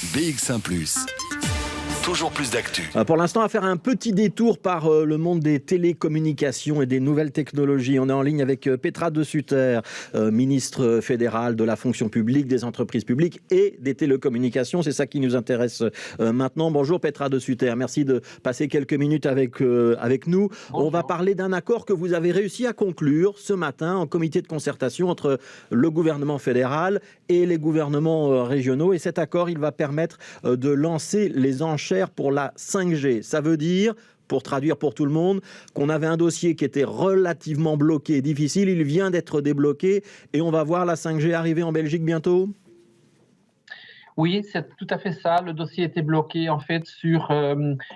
BX1 +. Toujours plus d'actu. Pour l'instant, à faire un petit détour par le monde des télécommunications et des nouvelles technologies. On est en ligne avec Petra De Sutter, ministre fédérale de la fonction publique, des entreprises publiques et des télécommunications. C'est ça qui nous intéresse maintenant. Bonjour Petra De Sutter, merci de passer quelques minutes avec nous. Bonjour. On va parler d'un accord que vous avez réussi à conclure ce matin en comité de concertation entre le gouvernement fédéral et les gouvernements régionaux. Et cet accord, il va permettre de lancer les enchères pour la 5G. Ça veut dire, pour traduire pour tout le monde, qu'on avait un dossier qui était relativement bloqué, difficile. Il vient d'être débloqué et on va voir la 5G arriver en Belgique bientôt. Oui, c'est tout à fait ça. Le dossier était bloqué en fait sur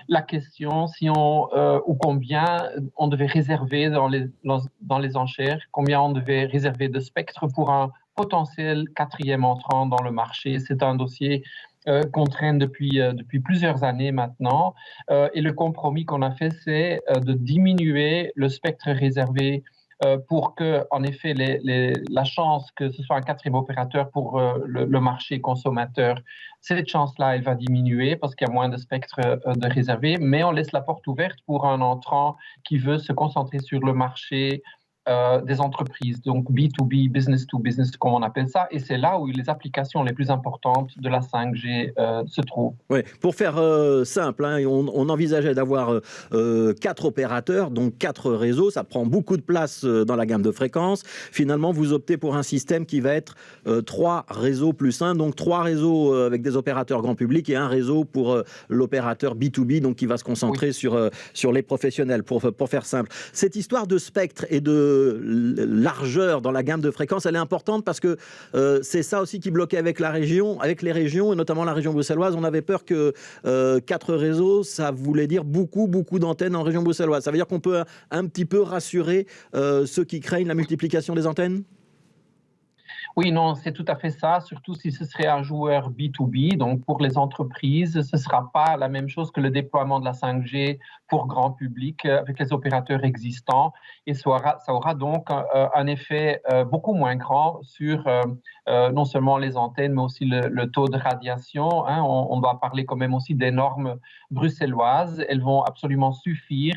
la question si ou combien on devait réserver dans les enchères, combien on devait réserver de spectre pour un potentiel quatrième entrant dans le marché. C'est un dossier qu'on traîne depuis plusieurs années maintenant. Et le compromis qu'on a fait, c'est de diminuer le spectre réservé pour que, en effet, la chance que ce soit un quatrième opérateur pour le marché consommateur, cette chance-là, elle va diminuer parce qu'il y a moins de spectre de réservé, mais on laisse la porte ouverte pour un entrant qui veut se concentrer sur le marché des entreprises, donc B2B, business to business, comme on appelle ça, et c'est là où les applications les plus importantes de la 5G se trouvent. Oui, pour faire simple, hein, on envisageait d'avoir 4 opérateurs, donc 4 réseaux, ça prend beaucoup de place dans la gamme de fréquences. Finalement, vous optez pour un système qui va être 3 réseaux plus 1, donc 3 réseaux avec des opérateurs grand public et un réseau pour l'opérateur B2B, donc qui va se concentrer sur les professionnels, pour faire simple. Cette histoire de spectre et de largeur dans la gamme de fréquences, elle est importante parce que c'est ça aussi qui bloquait avec les régions, et notamment la région bruxelloise. On avait peur que 4 réseaux, ça voulait dire beaucoup d'antennes en région bruxelloise. Ça veut dire qu'on peut un petit peu rassurer ceux qui craignent la multiplication des antennes ? Oui, non, c'est tout à fait ça, surtout si ce serait un joueur B2B. Donc, pour les entreprises, ce ne sera pas la même chose que le déploiement de la 5G pour grand public avec les opérateurs existants. Et ça aura donc un effet beaucoup moins grand sur non seulement les antennes, mais aussi le taux de radiation. Hein. On doit parler quand même aussi des normes bruxelloises. Elles vont absolument suffire.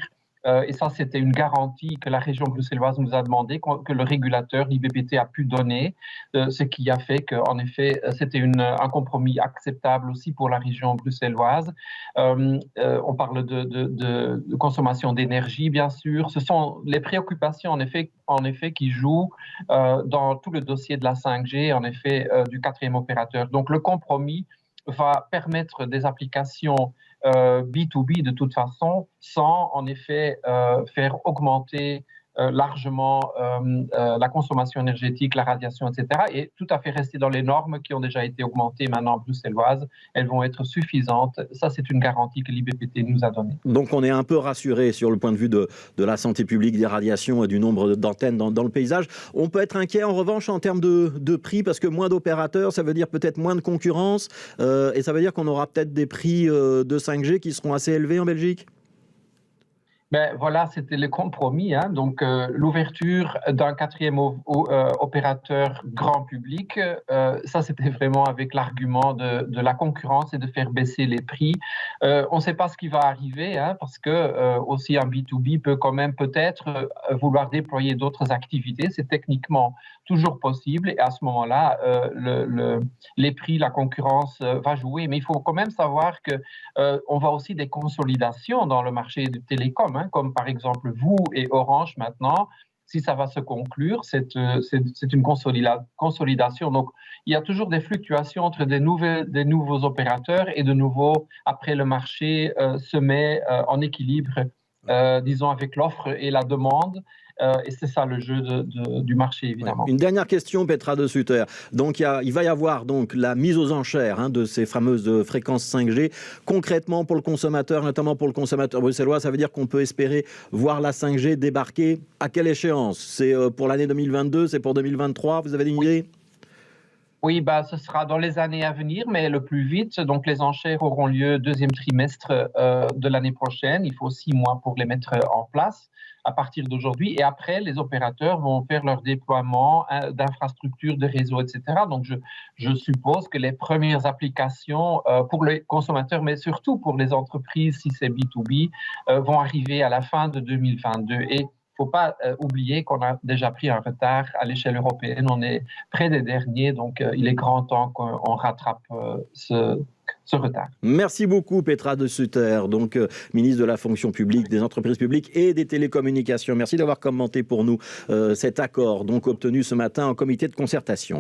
Et ça, c'était une garantie que la région bruxelloise nous a demandé, que le régulateur, l'IBPT, a pu donner, ce qui a fait qu'en effet, c'était un compromis acceptable aussi pour la région bruxelloise. On parle de consommation d'énergie, bien sûr. Ce sont les préoccupations, en effet qui jouent dans tout le dossier de la 5G, en effet, du quatrième opérateur. Donc, le compromis va permettre des applications B2B de toute façon, sans en effet faire augmenter largement la consommation énergétique, la radiation, etc. Et tout à fait rester dans les normes qui ont déjà été augmentées maintenant bruxelloises. Elles vont être suffisantes. Ça, c'est une garantie que l'IBPT nous a donnée. Donc, on est un peu rassuré sur le point de vue de la santé publique, des radiations et du nombre d'antennes dans le paysage. On peut être inquiet, en revanche, en termes de prix, parce que moins d'opérateurs, ça veut dire peut-être moins de concurrence, et ça veut dire qu'on aura peut-être des prix de 5G qui seront assez élevés en Belgique ? Ben voilà, c'était le compromis. Hein. Donc, l'ouverture d'un quatrième opérateur grand public, ça, c'était vraiment avec l'argument de la concurrence et de faire baisser les prix. On ne sait pas ce qui va arriver, hein, parce que aussi un B2B peut quand même peut-être vouloir déployer d'autres activités. C'est techniquement toujours possible. Et à ce moment-là, les prix, la concurrence va jouer. Mais il faut quand même savoir qu'on voit aussi des consolidations dans le marché de télécom. Comme par exemple vous et Orange maintenant, si ça va se conclure, c'est une consolidation. Donc, il y a toujours des fluctuations entre des nouveaux opérateurs et de nouveau, après le marché se met en équilibre, disons, avec l'offre et la demande. Et c'est ça le jeu du marché, évidemment. Une dernière question, Petra De Sutter. Donc, il va y avoir donc la mise aux enchères de ces fameuses fréquences 5G. Concrètement, pour le consommateur, notamment pour le consommateur bruxellois, ça veut dire qu'on peut espérer voir la 5G débarquer à quelle échéance ? C'est pour l'année 2022, c'est pour 2023 ? Vous avez une idée ? Oui, ce sera dans les années à venir, mais le plus vite. Donc, les enchères auront lieu deuxième trimestre de l'année prochaine. Il faut 6 mois pour les mettre en place à partir d'aujourd'hui. Et après, les opérateurs vont faire leur déploiement d'infrastructures, de réseaux, etc. Donc, je suppose que les premières applications pour les consommateurs, mais surtout pour les entreprises, si c'est B2B, vont arriver à la fin de 2022. Et il ne faut pas oublier qu'on a déjà pris un retard à l'échelle européenne. On est près des derniers, donc il est grand temps qu'on rattrape ce retard. Merci beaucoup Petra De Sutter, donc ministre de la fonction publique, des entreprises publiques et des télécommunications. Merci d'avoir commenté pour nous cet accord donc obtenu ce matin en comité de concertation.